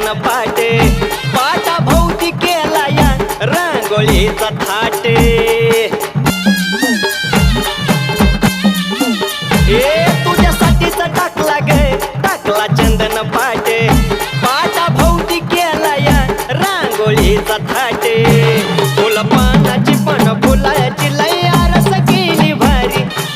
चंदन पाटे पाटा भोवती केला या रांगोळीचा थाट तुझ्यासाठीच टाकला चंदन पाटे पाटा भोवती केला या रांगोळीचा थाट